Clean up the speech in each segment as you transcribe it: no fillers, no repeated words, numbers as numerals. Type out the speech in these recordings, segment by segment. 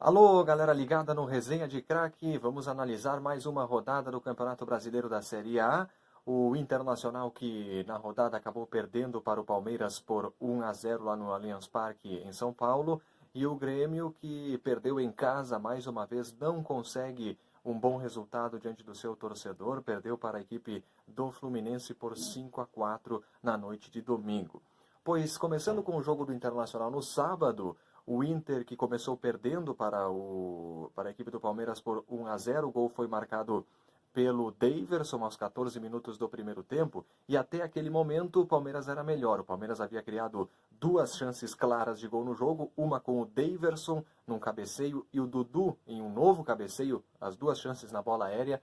Alô, galera ligada no Resenha de Craque, vamos analisar mais uma rodada do Campeonato Brasileiro da Série A. O Internacional que na rodada acabou perdendo para o Palmeiras por 1-0 lá no Allianz Parque em São Paulo. E o Grêmio que perdeu em casa mais uma vez, não consegue um bom resultado diante do seu torcedor. Perdeu para a equipe do Fluminense por 5-4 na noite de domingo. Pois começando com o jogo do Internacional no sábado, o Inter, que começou perdendo para a equipe do Palmeiras por 1-0, o gol foi marcado pelo Daverson aos 14 minutos do primeiro tempo, e até aquele momento o Palmeiras era melhor. O Palmeiras havia criado duas chances claras de gol no jogo, uma com o Daverson num cabeceio e o Dudu em um novo cabeceio, as duas chances na bola aérea.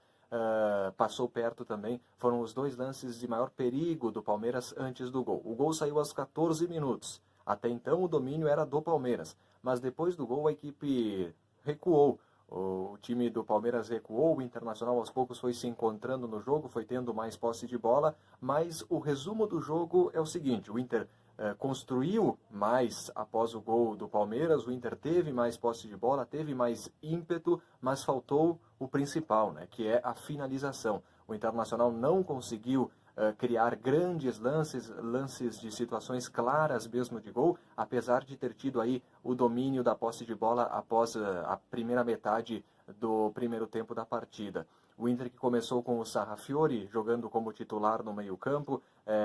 Passou perto também, foram os dois lances de maior perigo do Palmeiras antes do gol. O gol saiu aos 14 minutos. Até então o domínio era do Palmeiras, mas depois do gol a equipe recuou. O time do Palmeiras recuou, o Internacional aos poucos foi se encontrando no jogo, foi tendo mais posse de bola, mas o resumo do jogo é o seguinte: o Inter construiu mais após o gol do Palmeiras, o Inter teve mais posse de bola, teve mais ímpeto, mas faltou o principal, né, que é a finalização. O Internacional não conseguiu criar grandes lances de situações claras mesmo de gol, apesar de ter tido aí o domínio da posse de bola após a primeira metade do primeiro tempo da partida. O Inter que começou com o Sarrafiori jogando como titular no meio-campo.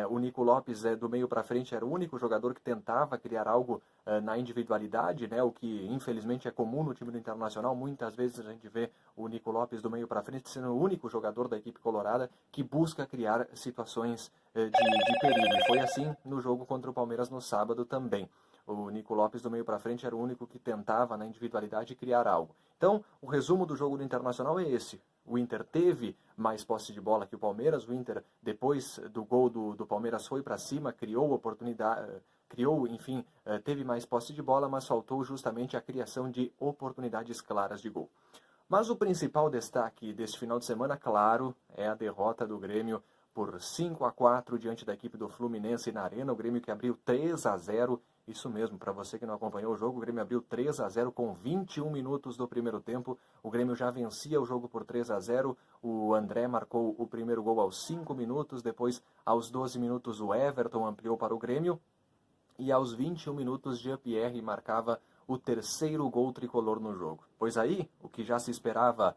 O Nico Lopes do meio para frente era o único jogador que tentava criar algo na individualidade, né? O que infelizmente é comum no time do Internacional. Muitas vezes a gente vê o Nico Lopes do meio para frente sendo o único jogador da equipe colorada que busca criar situações de perigo. E foi assim no jogo contra o Palmeiras no sábado também. O Nico Lopes do meio para frente era o único que tentava na individualidade criar algo. Então, o resumo do jogo do Internacional é esse. O Inter teve mais posse de bola que o Palmeiras. O Inter, depois do gol do Palmeiras, foi para cima, criou oportunidade, enfim, teve mais posse de bola, mas faltou justamente a criação de oportunidades claras de gol. Mas o principal destaque deste final de semana, claro, é a derrota do Grêmio por 5-4 diante da equipe do Fluminense na Arena. O Grêmio que abriu 3-0. Isso mesmo, para você que não acompanhou o jogo, o Grêmio abriu 3-0 com 21 minutos do primeiro tempo. O Grêmio já vencia o jogo por 3-0. O André marcou o primeiro gol aos 5 minutos. Depois, aos 12 minutos, o Everton ampliou para o Grêmio. E aos 21 minutos, Jean-Pierre marcava o terceiro gol tricolor no jogo. Pois aí, o que já se esperava,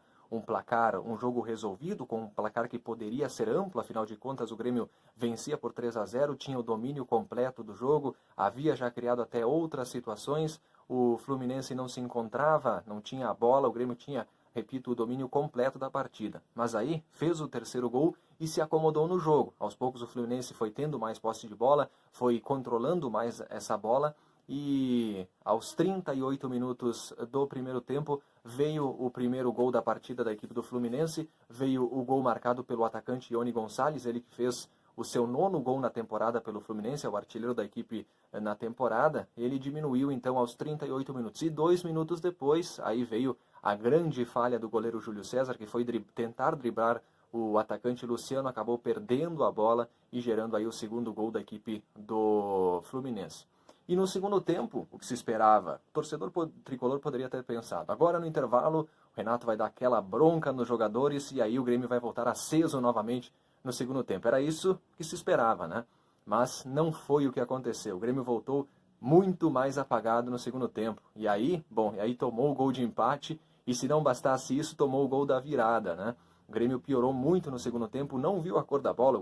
um jogo resolvido, com um placar que poderia ser amplo, afinal de contas o Grêmio vencia por 3-0, tinha o domínio completo do jogo, havia já criado até outras situações, o Fluminense não se encontrava, não tinha a bola, o Grêmio tinha, repito, o domínio completo da partida. Mas aí fez o terceiro gol e se acomodou no jogo. Aos poucos o Fluminense foi tendo mais posse de bola, foi controlando mais essa bola, e aos 38 minutos do primeiro tempo veio o primeiro gol da partida da equipe do Fluminense, veio o gol marcado pelo atacante Iony Gonçalves, ele que fez o seu 9º gol na temporada pelo Fluminense, é o artilheiro da equipe na temporada. Ele diminuiu então aos 38 minutos, e 2 minutos depois, aí veio a grande falha do goleiro Júlio César, que foi tentar driblar o atacante Luciano, acabou perdendo a bola e gerando aí o segundo gol da equipe do Fluminense. E no segundo tempo, o que se esperava? O torcedor tricolor poderia ter pensado: agora no intervalo, o Renato vai dar aquela bronca nos jogadores e aí o Grêmio vai voltar aceso novamente no segundo tempo. Era isso que se esperava, né? Mas não foi o que aconteceu. O Grêmio voltou muito mais apagado no segundo tempo. E aí, aí tomou o gol de empate, e se não bastasse isso, tomou o gol da virada, né? O Grêmio piorou muito no segundo tempo, não viu a cor da bola.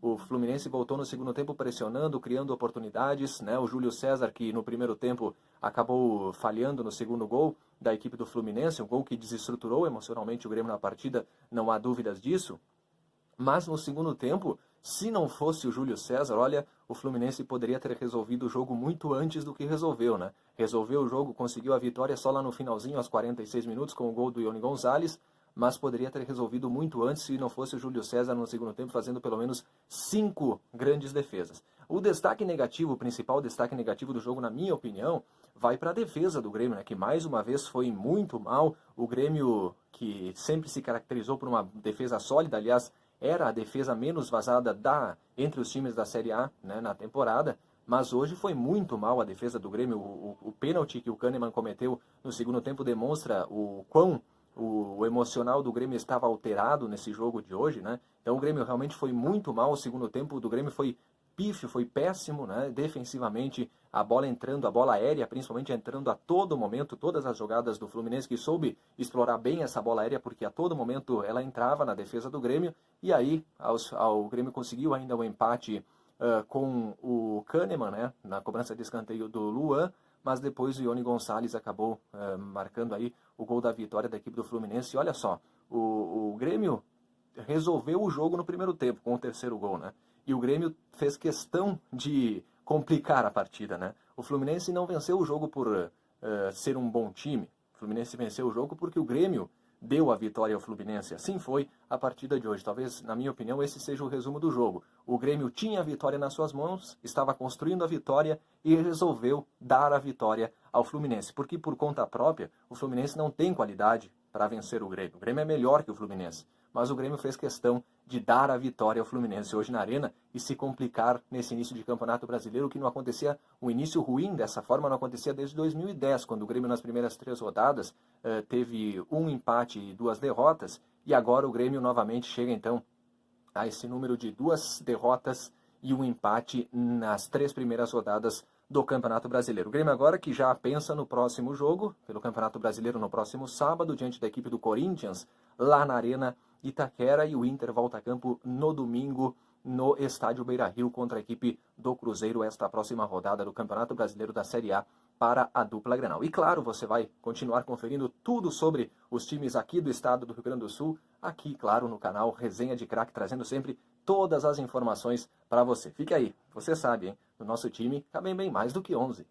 O Fluminense voltou no segundo tempo pressionando, criando oportunidades, né? O Júlio César, que no primeiro tempo acabou falhando no segundo gol da equipe do Fluminense, um gol que desestruturou emocionalmente o Grêmio na partida, não há dúvidas disso. Mas no segundo tempo, se não fosse o Júlio César, olha, o Fluminense poderia ter resolvido o jogo muito antes do que resolveu, né? Resolveu o jogo, conseguiu a vitória só lá no finalzinho, aos 46 minutos, com o gol do Iony Gonçalves, mas poderia ter resolvido muito antes se não fosse o Júlio César no segundo tempo, fazendo pelo menos 5 grandes defesas. O destaque negativo, o principal destaque negativo do jogo, na minha opinião, vai para a defesa do Grêmio, né, que mais uma vez foi muito mal. O Grêmio, que sempre se caracterizou por uma defesa sólida, aliás, era a defesa menos vazada entre os times da Série A, né, na temporada, Mas hoje foi muito mal a defesa do Grêmio. O pênalti que o Kahneman cometeu no segundo tempo demonstra o quão o emocional do Grêmio estava alterado nesse jogo de hoje, né? Então o Grêmio realmente foi muito mal. O segundo tempo do Grêmio foi pífio, foi péssimo, né? Defensivamente, a bola entrando, a bola aérea principalmente entrando a todo momento, todas as jogadas do Fluminense que soube explorar bem essa bola aérea, porque a todo momento ela entrava na defesa do Grêmio, e aí o Grêmio conseguiu ainda o empate com o Kahneman, né? Na cobrança de escanteio do Luan, mas depois o Ione Gonçalves acabou marcando aí o gol da vitória da equipe do Fluminense. E olha só, o Grêmio resolveu o jogo no primeiro tempo com o terceiro gol, né? E o Grêmio fez questão de complicar a partida, né? O Fluminense não venceu o jogo por ser um bom time. O Fluminense venceu o jogo porque o Grêmio deu a vitória ao Fluminense. Assim foi a partida de hoje. Talvez, na minha opinião, esse seja o resumo do jogo. O Grêmio tinha a vitória nas suas mãos, estava construindo a vitória e resolveu dar a vitória ao Fluminense. Porque por conta própria, o Fluminense não tem qualidade para vencer o Grêmio. O Grêmio é melhor que o Fluminense. Mas o Grêmio fez questão de dar a vitória ao Fluminense hoje na Arena e se complicar nesse início de Campeonato Brasileiro, que não acontecia, um início ruim dessa forma não acontecia desde 2010, quando o Grêmio nas primeiras 3 rodadas teve um empate e 2 derrotas, e agora o Grêmio novamente chega então a esse número de 2 derrotas e um empate nas 3 primeiras rodadas do Campeonato Brasileiro. O Grêmio agora que já pensa no próximo jogo, pelo Campeonato Brasileiro no próximo sábado, diante da equipe do Corinthians, lá na Arena Itaquera, e o Inter volta a campo no domingo no Estádio Beira-Rio contra a equipe do Cruzeiro, esta próxima rodada do Campeonato Brasileiro da Série A para a dupla Grenal. E claro, você vai continuar conferindo tudo sobre os times aqui do estado do Rio Grande do Sul, aqui, claro, no canal Resenha de Craque, trazendo sempre todas as informações para você. Fique aí, você sabe, hein? No nosso time cabem bem mais do que 11.